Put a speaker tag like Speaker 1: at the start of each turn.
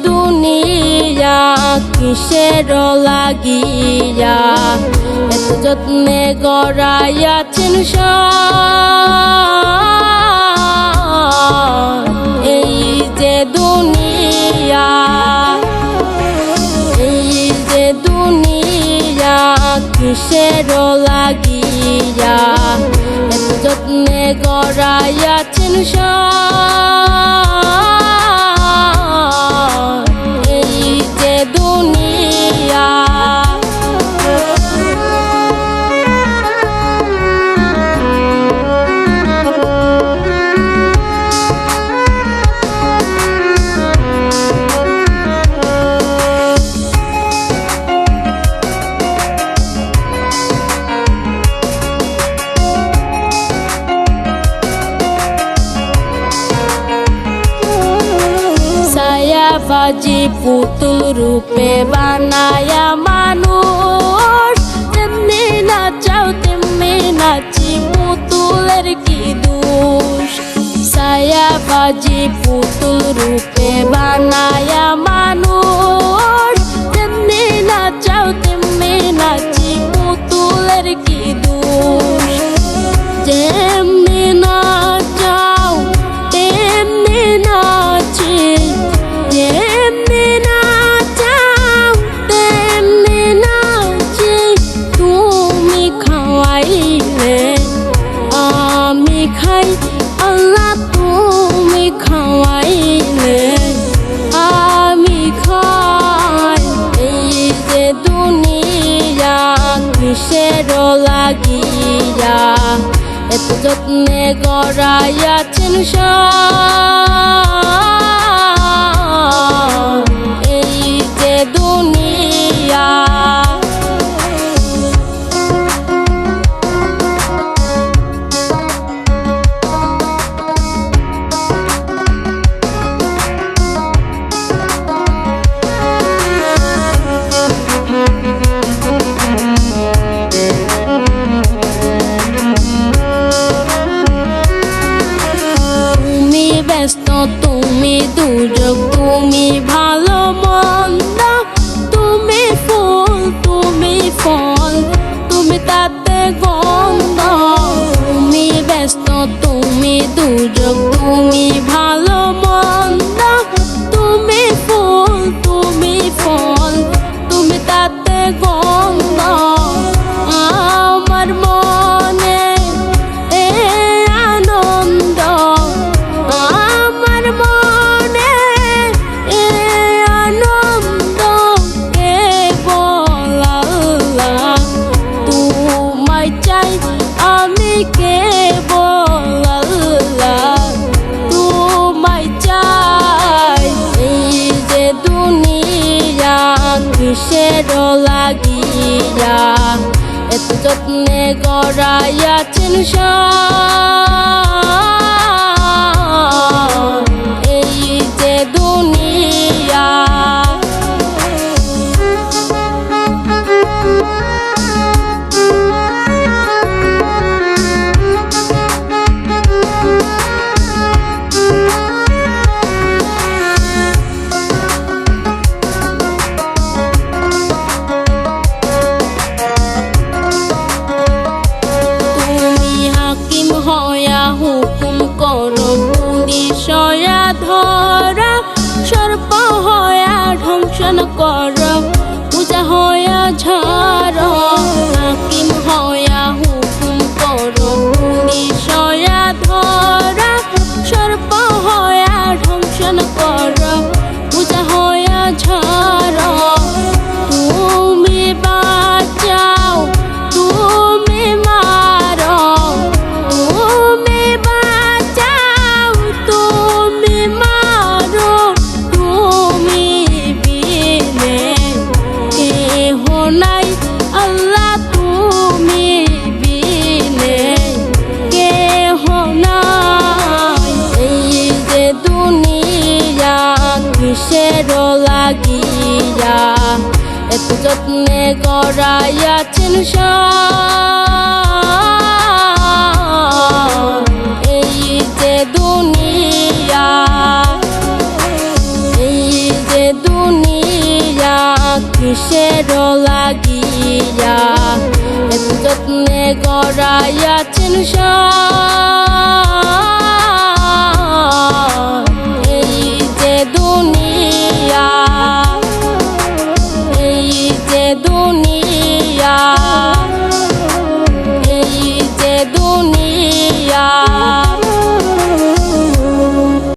Speaker 1: দুনিয়া কিসের লাগিয়া এত যত্নে গড়াইয়াছেন এই যে দুনিয়া কিসের লাগিয়া এত যত্নে গড়াইয়াছেন এই যে দুনিয়া। বাজি পুতুল রূপে বানায়া মানুষ তেমনি নাচাও তেমনি নাচি পুতুলের কি দোষ। ছায়া বাজি পুতুল রূপে বানায়া মানুষ তেমনি নাচাও তেমনি নাচি পুতুলের কি দোষ। যেমনি নাচাও তেমনি নাচি তেমনি নাচাও তেমনি নাচি তুমি খাওয়াইলে আমি খাই আল্লাহ তুমি খাওয়াইলে আমি খাই। এই যে দুনিয়া কিসের লাগিয়া এত যত্নে গড়াইয়াছেন এই যে দুনিয়া। তুমি দুর্যোগ তুমি ভালো মন্দ তুমি ফুল তুমি ফল তুমি তাতে গন্ধ। তুমি ব্যস্ত তুমি দুর্যোগ তুমি ভালো মন্দ তুমি ফুল তুমি ফল তুমি তাতে গন্ধ। আমার মনে এ আনন্দ আমার মনে এ আনন্দ কেবল আল্লাহ তোমায় চাই আমি কেবল আল্লাহ তোমায় চাই। এই যে দুনিয়া কিসের লাগিয়া এত যত্নে গড়াইয়াছেন এই যে দুনিয়া। হুকুম করো পুলিশ হয়া ধরা সর্প হয়া ধ্বংসন করো পূজা হয়া ঝাড়ো। হাকিম হয়া হুকুম করো পুলিশ হয়া ধরা সর্প হয়া ধ্বংসন করো পূজা হয়া ঝাড়ো। তুমি বাঁচাও তুমি মারো তুমি বাঁচাও তুমি মারো তুমি বিনে কেহ নাই আল্লাহ তুমি বিনে কেহ নাই। এই যে দুনিয়া কিসের লাগিয়া এত যত্নে গড়াইয়াছেন এই যে দুনিয়া এই যে গড়াইয়াছেন সাজ।